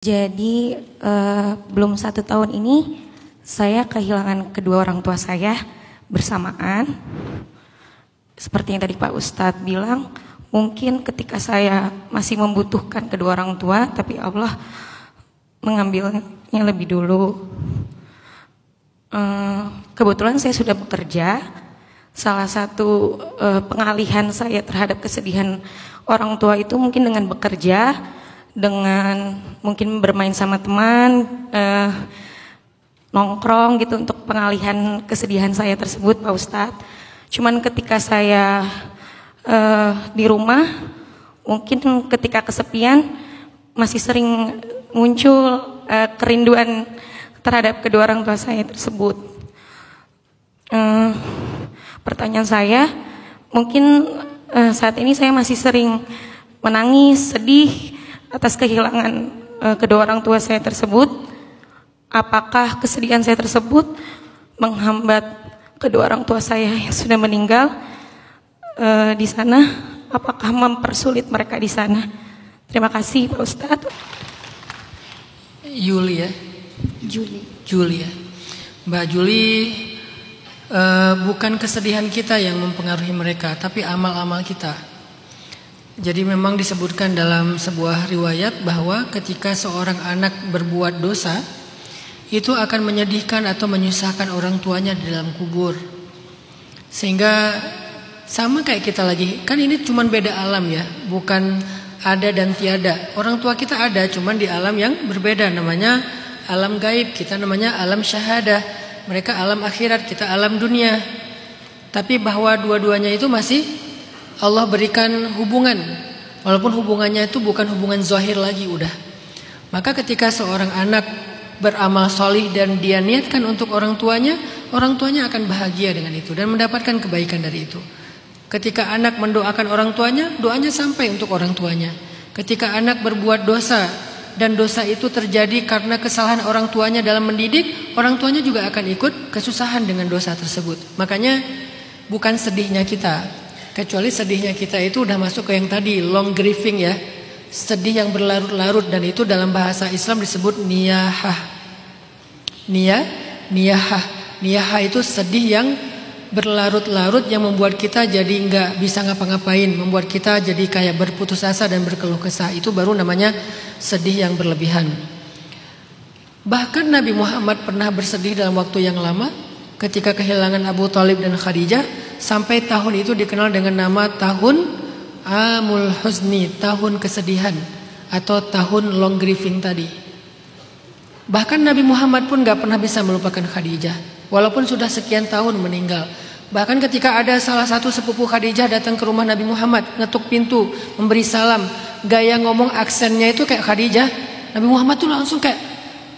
Jadi belum 1 tahun ini saya kehilangan kedua orang tua saya bersamaan. Seperti yang tadi Pak Ustadz bilang, mungkin ketika saya masih membutuhkan kedua orang tua, tapi Allah mengambilnya lebih dulu. Kebetulan saya sudah bekerja. Salah satu pengalihan saya terhadap kesedihan orang tua itu mungkin dengan bekerja, dengan mungkin bermain sama teman, nongkrong gitu untuk pengalihan kesedihan saya tersebut, Pak Ustadz. Cuman ketika saya di rumah, mungkin ketika kesepian masih sering muncul kerinduan terhadap kedua orang tua saya tersebut. Pertanyaan saya, mungkin saat ini saya masih sering menangis, sedih atas kehilangan kedua orang tua saya tersebut. Apakah kesedihan saya tersebut menghambat kedua orang tua saya yang sudah meninggal di sana? Apakah mempersulit mereka di sana? Terima kasih Pak Ustadz. Julia. Mbak Juli, bukan kesedihan kita yang mempengaruhi mereka, tapi amal-amal kita. Jadi memang disebutkan dalam sebuah riwayat bahwa ketika seorang anak berbuat dosa, itu akan menyedihkan atau menyusahkan orang tuanya di dalam kubur. Sehingga sama kayak kita lagi, kan ini cuma beda alam ya, bukan ada dan tiada. Orang tua kita ada, cuman di alam yang berbeda, namanya alam gaib, kita namanya alam syahadah. Mereka alam akhirat, kita alam dunia. Tapi bahwa dua-duanya itu masih Allah berikan hubungan, walaupun hubungannya itu bukan hubungan zahir lagi udah. Maka ketika seorang anak beramal solih dan dia niatkan untuk orang tuanya akan bahagia dengan itu dan mendapatkan kebaikan dari itu. Ketika anak mendoakan orang tuanya, doanya sampai untuk orang tuanya. Ketika anak berbuat dosa dan dosa itu terjadi karena kesalahan orang tuanya dalam mendidik, orang tuanya juga akan ikut kesusahan dengan dosa tersebut. Makanya bukan sedihnya kita, kecuali sedihnya kita itu udah masuk ke yang tadi, long grieving ya, sedih yang berlarut-larut, dan itu dalam bahasa Islam disebut niyahah. Niyahah itu sedih yang berlarut-larut yang membuat kita jadi nggak bisa ngapa-ngapain, membuat kita jadi kayak berputus asa dan berkeluh kesah. Itu baru namanya sedih yang berlebihan. Bahkan Nabi Muhammad pernah bersedih dalam waktu yang lama ketika kehilangan Abu Thalib dan Khadijah. Sampai tahun itu dikenal dengan nama tahun Amul Huzni, tahun kesedihan atau tahun long grieving tadi. Bahkan Nabi Muhammad pun gak pernah bisa melupakan Khadijah, walaupun sudah sekian tahun meninggal. Bahkan ketika ada salah satu sepupu Khadijah datang ke rumah Nabi Muhammad, ngetuk pintu, memberi salam, gaya ngomong aksennya itu kayak Khadijah. Nabi Muhammad tuh langsung kayak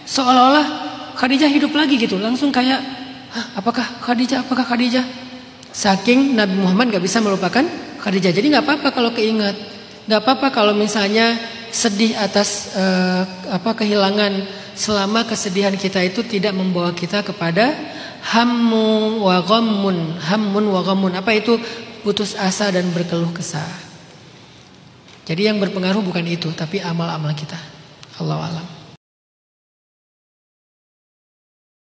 seolah-olah Khadijah hidup lagi gitu, langsung kayak, apakah Khadijah? Saking Nabi Muhammad gak bisa melupakan Khadijah. Jadi gak apa-apa kalau keingat, gak apa-apa kalau misalnya sedih atas kehilangan, selama kesedihan kita itu tidak membawa kita kepada hammun wa ghammun. Apa itu? Putus asa dan berkeluh kesah. Jadi yang berpengaruh bukan itu, tapi amal-amal kita. Allahu a'lam.